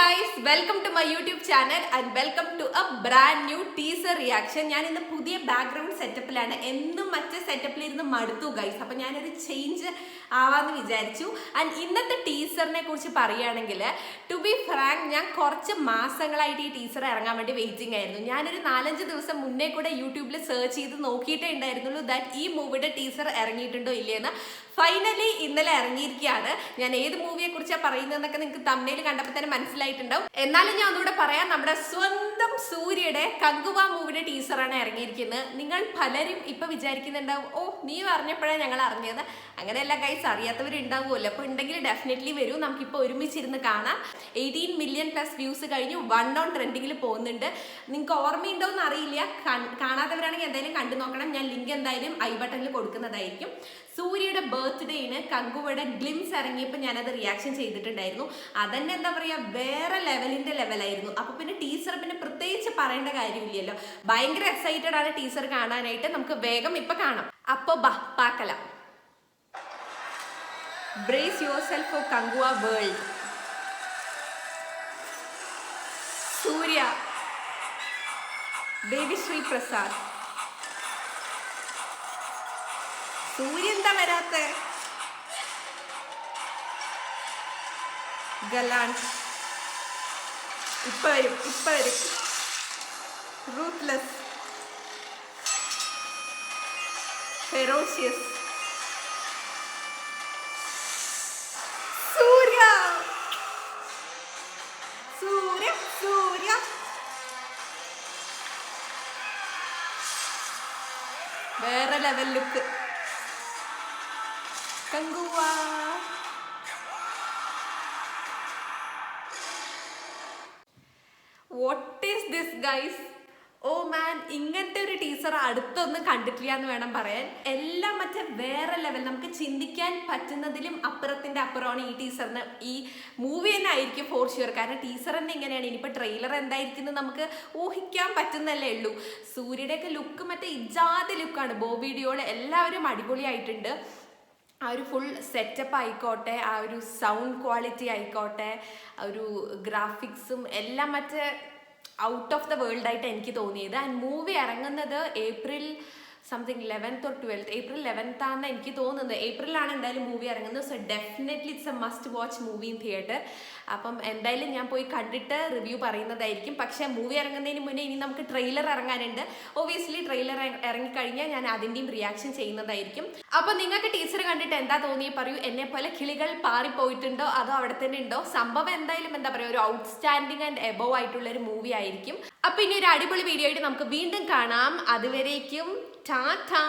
guys, welcome to my YouTube channel and welcome to a brand new teaser reaction. ഞാൻ ഇന്ന് പുതിയ background സെറ്റപ്പിലാണ്. എന്നും മറ്റേ സെറ്റപ്പിൽ ഇരുന്ന് മടുത്തു ഗൈസ്. അപ്പോൾ ഞാനൊരു ചേഞ്ച് ആവാന്ന് വിചാരിച്ചു. ആൻഡ് ഇന്നത്തെ ടീസറിനെ കുറിച്ച് പറയുകയാണെങ്കിൽ ടു ബി ഫ്രാങ്ക് ഞാൻ കുറച്ച് മാസങ്ങളായിട്ട് ഈ ടീസർ ഇറങ്ങാൻ വേണ്ടി വെയിറ്റിംഗ് ആയിരുന്നു. ഞാനൊരു 4-5 ദിവസം മുന്നേ കൂടെ യൂട്യൂബിൽ സെർച്ച് ചെയ്ത് നോക്കിയിട്ടേ ഉണ്ടായിരുന്നുള്ളൂ ദാറ്റ് ഈ മൂവിയുടെ ടീസർ ഇറങ്ങിയിട്ടുണ്ടോ ഇല്ലയെന്ന്. ഫൈനലി ഇന്നലെ ഇറങ്ങിയിരിക്കുകയാണ്. ഞാൻ ഏത് മൂവിയെ കുറിച്ചാണ് പറയുന്നതെന്നൊക്കെ നിങ്ങൾക്ക് തമ്മിൽ കണ്ടപ്പോൾ തന്നെ മനസ്സിലായിട്ടുണ്ടാവും. എന്നാലും ഞാൻ ഒന്നുകൂടെ പറയാം, നമ്മുടെ സ്വന്തം സൂര്യയുടെ കങ്കുവ മൂവിയുടെ ടീസറാണ് ഇറങ്ങിയിരിക്കുന്നത്. നിങ്ങൾ പലരും ഇപ്പൊ വിചാരിക്കുന്നുണ്ടാവും, ഓ നീ പറഞ്ഞപ്പോഴാണ് ഞങ്ങൾ അറിഞ്ഞത്. അങ്ങനെയല്ല ഗൈസ്, അറിയാത്തവരുണ്ടാവുമല്ലോ. അപ്പോൾ ഉണ്ടെങ്കിൽ ഡെഫിനറ്റ്ലി വരൂ, നമുക്കിപ്പോൾ ഒരുമിച്ചിരുന്ന് കാണാം. 18 മില്യൺ പ്ലസ് വ്യൂസ് കഴിഞ്ഞു, 1 on ട്രെൻഡിങ്ങിൽ പോകുന്നുണ്ട്. നിങ്ങൾക്ക് ഓർമ്മയുണ്ടോ എന്ന് അറിയില്ല, കാണാത്തവരാണെങ്കിൽ എന്തായാലും കണ്ടു നോക്കണം. ഞാൻ ലിങ്ക് എന്തായാലും ഐ ബട്ടണിൽ കൊടുക്കുന്നതായിരിക്കും. സൂര്യയുടെ ബർത്ത്ഡേയിന് കങ്കുവയുടെ ഗ്ലിംസ് ഇറങ്ങിയപ്പോൾ ഞാനത് റിയാക്ഷൻ ചെയ്തിട്ടുണ്ടായിരുന്നു. അതന്നെ എന്താ പറയുക, വേറെ ലെവലായിരുന്നു. അപ്പൊ പിന്നെ ടീച്ചർ പിന്നെ പ്രത്യേകിച്ച് പറയേണ്ട കാര്യമില്ലല്ലോ. ഭയങ്കര എക്സൈറ്റഡ് ആണ് ടീച്ചർ കാണാനായിട്ട്. നമുക്ക് വേഗം ഇപ്പൊ കാണാം. അപ്പൊ പാക്കല. Brace yourself for Kanguva world. Suriya, baby Shri Prasad. Suriya എന്താ വരാത്ത? ഗലാൻഡ് ഇപ്പൊ വരും. Ruthless, ferocious. സൂര്യ സൂര്യ സൂര്യ വേറെ level look. Kanguva. What is this guys? Oh man, ഇങ്ങനത്തെ ഒരു ടീച്ചർ അടുത്തൊന്നും കണ്ടിട്ടില്ല എന്ന് വേണം പറയാൻ. എല്ലാം മറ്റേ വേറെ ലെവൽ, നമുക്ക് ചിന്തിക്കാൻ പറ്റുന്നതിലും അപ്പുറത്തിന്റെ അപ്പുറമാണ് ഈ ടീച്ചറിന്. ഈ മൂവി തന്നെ ആയിരിക്കും ഫോർ ഷുവർ. കാരണം ടീച്ചർ തന്നെ ഇങ്ങനെയാണ്. ഇനിയിപ്പോൾ ട്രെയിലർ എന്തായിരിക്കും നമുക്ക് ഊഹിക്കാൻ പറ്റുന്നല്ലേ ഉള്ളൂ. സൂര്യയുടെയൊക്കെ ലുക്ക് മറ്റേ ഇജാതി ലുക്കാണ്. ബോബി ഡിയോൾ എല്ലാവരും അടിപൊളിയായിട്ടുണ്ട്. ആ ഒരു ഫുൾ സെറ്റപ്പ് ആയിക്കോട്ടെ, ആ ഒരു സൗണ്ട് ക്വാളിറ്റി ആയിക്കോട്ടെ, ആ ഒരു ഗ്രാഫിക്സും എല്ലാം മറ്റേ ഔട്ട് ഓഫ് ദ വേൾഡ് ആയിട്ട് എനിക്ക് തോന്നിയത്. ആൻഡ് മൂവി ഇറങ്ങുന്നത് April something 11th or 12th, April 11th ആണെന്ന് എനിക്ക് തോന്നുന്നത്. ഏപ്രിലാണ് എന്തായാലും മൂവി ഇറങ്ങുന്നത്. So definitely it's A must watch movie in theatre. അപ്പം എന്തായാലും ഞാൻ പോയി കണ്ടിട്ട് റിവ്യൂ പറയുന്നതായിരിക്കും. പക്ഷേ മൂവി ഇറങ്ങുന്നതിന് മുന്നേ ഇനി നമുക്ക് ട്രെയിലർ ഇറങ്ങാനുണ്ട്. ഒബിയസ്ലി ട്രെയിലർ ഇറങ്ങിക്കഴിഞ്ഞാൽ ഞാൻ അതിൻ്റെയും റിയാക്ഷൻ ചെയ്യുന്നതായിരിക്കും. അപ്പോൾ നിങ്ങൾക്ക് ടീച്ചർ കണ്ടിട്ട് എന്താ തോന്നിയേ പറയൂ. എന്നെ പോലെ കിളികൾ പാറിപ്പോയിട്ടുണ്ടോ അതോ അവിടെ തന്നെ ഉണ്ടോ? സംഭവം എന്തായാലും എന്താ പറയുക, ഒരു ഔട്ട്സ്റ്റാൻഡിങ് ആൻഡ് എബോവ് ആയിട്ടുള്ള ഒരു മൂവി ആയിരിക്കും. അപ്പം ഇനി ഒരു അടിപൊളി വീഡിയോ ആയിട്ട് നമുക്ക് വീണ്ടും കാണാം. അതുവരേക്കും ടാറ്റാ.